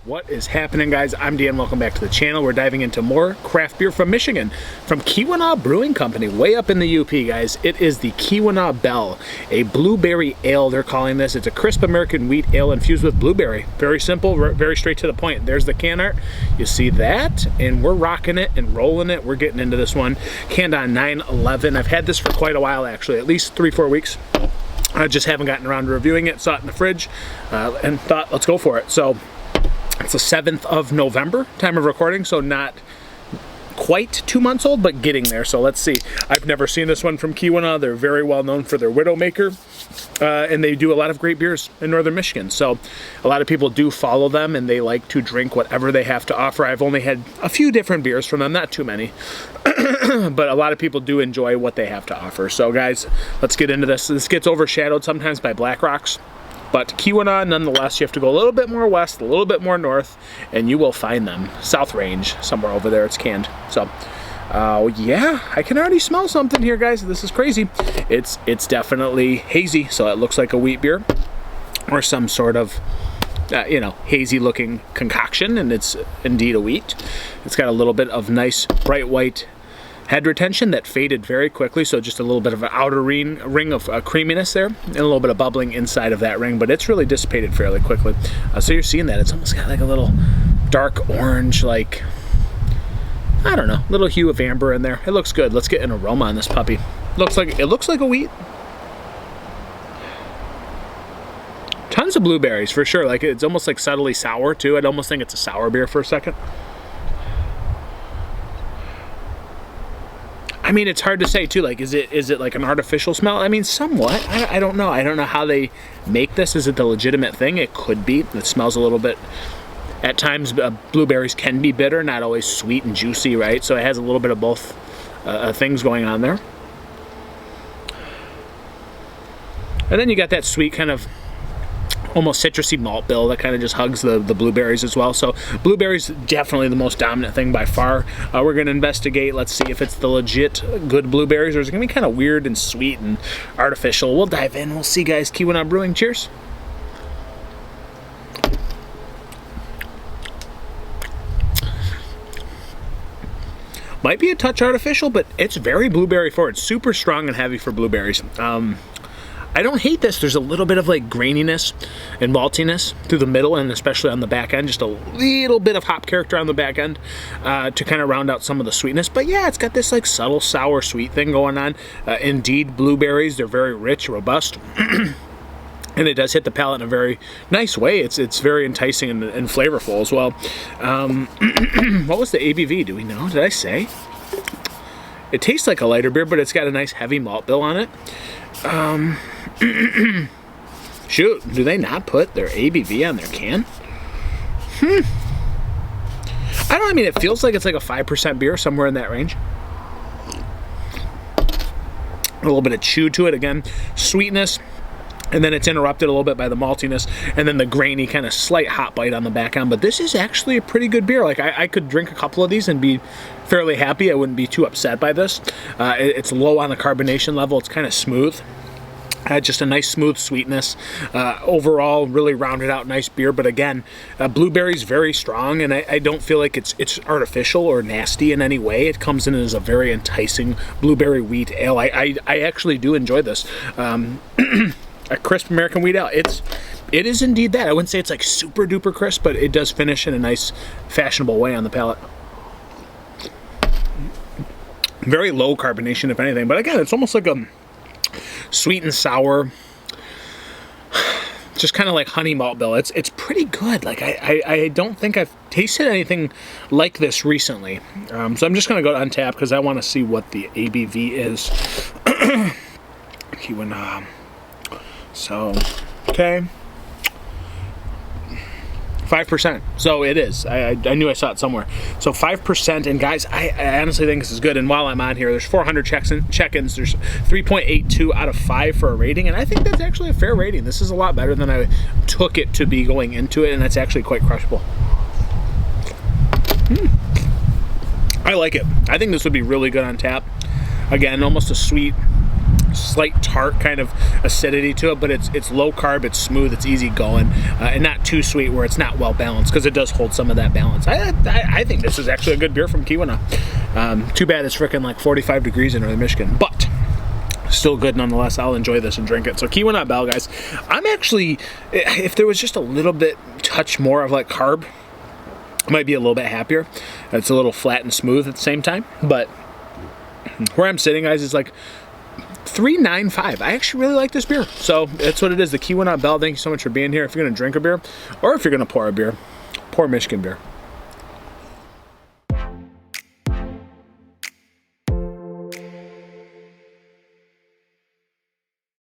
What is happening, guys? I'm Dan. Welcome back to the channel. We're diving into more craft beer from Michigan, from Keweenaw Brewing Company, way up in the UP, guys. It is the Keweenaw Belle, a blueberry ale, they're calling this. It's a crisp American wheat ale infused with blueberry. Very simple, very straight to the point. There's the can art. You see that? And we're rocking it and rolling it. We're getting into this one. Canned on 9/11. I've had this for quite a while, actually, at least 3-4 weeks. I just haven't gotten around to reviewing it. Saw it in the fridge and thought, let's go for it. So it's the 7th of November, time of recording, so not quite 2 months old, but getting there. So let's see. I've never seen this one from Keweenaw. They're very well known for their Widowmaker, and they do a lot of great beers in northern Michigan. So a lot of people do follow them, and they like to drink whatever they have to offer. I've only had a few different beers from them, not too many, but a lot of people do enjoy what they have to offer. So guys, let's get into this. This gets overshadowed sometimes by Black Rocks. But Keweenaw, nonetheless, you have to go a little bit more west, a little bit more north, and you will find them. South Range, somewhere over there, it's canned. So, yeah, I can already smell something here, guys. This is crazy. It's definitely hazy, so it looks like a wheat beer or some sort of, you know, hazy-looking concoction, and it's indeed a wheat. It's got a little bit of nice, bright white head retention that faded very quickly, so just a little bit of an outer ring of creaminess there, and a little bit of bubbling inside of that ring, but it's really dissipated fairly quickly. So you're seeing that. It's almost got like a little dark orange, like, I don't know, little hue of amber in there. It looks good. Let's get an aroma on this puppy. It looks like a wheat. Tons of blueberries, for sure. Like, it's almost like subtly sour, too. I'd almost think it's a sour beer for a second. I mean, it's hard to say too. Like, is it like an artificial smell? I mean, somewhat. I don't know. I don't know how they make this. Is it the legitimate thing? It could be. It smells a little bit. At times, blueberries can be bitter, not always sweet and juicy, right? So it has a little bit of both things going on there. And then you got that sweet kind of almost citrusy malt bill that kind of just hugs the blueberries as well. So blueberries definitely the most dominant thing by far. We're going to investigate. Let's see if it's the legit good blueberries, or is it going to be kind of weird and sweet and artificial. We'll dive in. We'll see, guys. Keweenaw Brewing. Cheers. Might be a touch artificial, but it's very blueberry forward. Super strong and heavy for blueberries. I don't hate this. There's a little bit of like graininess and maltiness through the middle, and especially on the back end, just a little bit of hop character on the back end to kind of round out some of the sweetness. But yeah, it's got this like subtle sour sweet thing going on. Indeed, blueberries, they're very rich, robust. And it does hit the palate in a very nice way. It's very enticing and flavorful as well. What was the ABV? Do we know? Did I say? It tastes like a lighter beer, but it's got a nice heavy malt bill on it. Shoot, do they not put their ABV on their can? I mean, it feels like it's like a 5% beer, somewhere in that range. A little bit of chew to it, again, sweetness, and then it's interrupted a little bit by the maltiness, and then the grainy kind of slight hot bite on the back end. But this is actually a pretty good beer. Like, I could drink a couple of these and be fairly happy. I wouldn't be too upset by this. It's low on the carbonation level. It's kind of smooth. Just a nice smooth sweetness. Overall, really rounded out nice beer. But again, blueberry's very strong, and I don't feel like it's artificial or nasty in any way. It comes in as a very enticing blueberry wheat ale. I actually do enjoy this. A crisp American wheat ale. It is indeed that. I wouldn't say it's like super duper crisp, but it does finish in a nice fashionable way on the palate. Very low carbonation, if anything. But again, it's almost like a sweet and sour, just kind of like honey malt bill. It's pretty good. Like, I don't think I've tasted anything like this recently. So I'm just going to go to Untappd because I want to see what the ABV is. Keweenaw. So, okay. 5%. So it is. I knew I saw it somewhere. So 5%. And guys, I honestly think this is good. And while I'm on here, there's 400 check-ins. There's 3.82 out of 5 for a rating. And I think that's actually a fair rating. This is a lot better than I took it to be going into it. And that's actually quite crushable. I like it. I think this would be really good on tap. Again, almost a sweet slight tart kind of acidity to it, but it's low carb, it's smooth, it's easy going, and not too sweet where it's not well balanced, because it does hold some of that balance. I think this is actually a good beer from Keweenaw. Too bad it's freaking like 45 degrees in Northern Michigan, but still good nonetheless. I'll enjoy this and drink it. So Keweenaw Belle, guys. I'm actually, if there was just a little bit touch more of like carb, I might be a little bit happier. It's a little flat and smooth at the same time, but where I'm sitting, guys, is like 3.95. I actually really like this beer. So that's what it is, the Keweenaw Belle. Thank you so much for being here. If you're gonna drink a beer, or if you're gonna pour a beer, pour Michigan beer.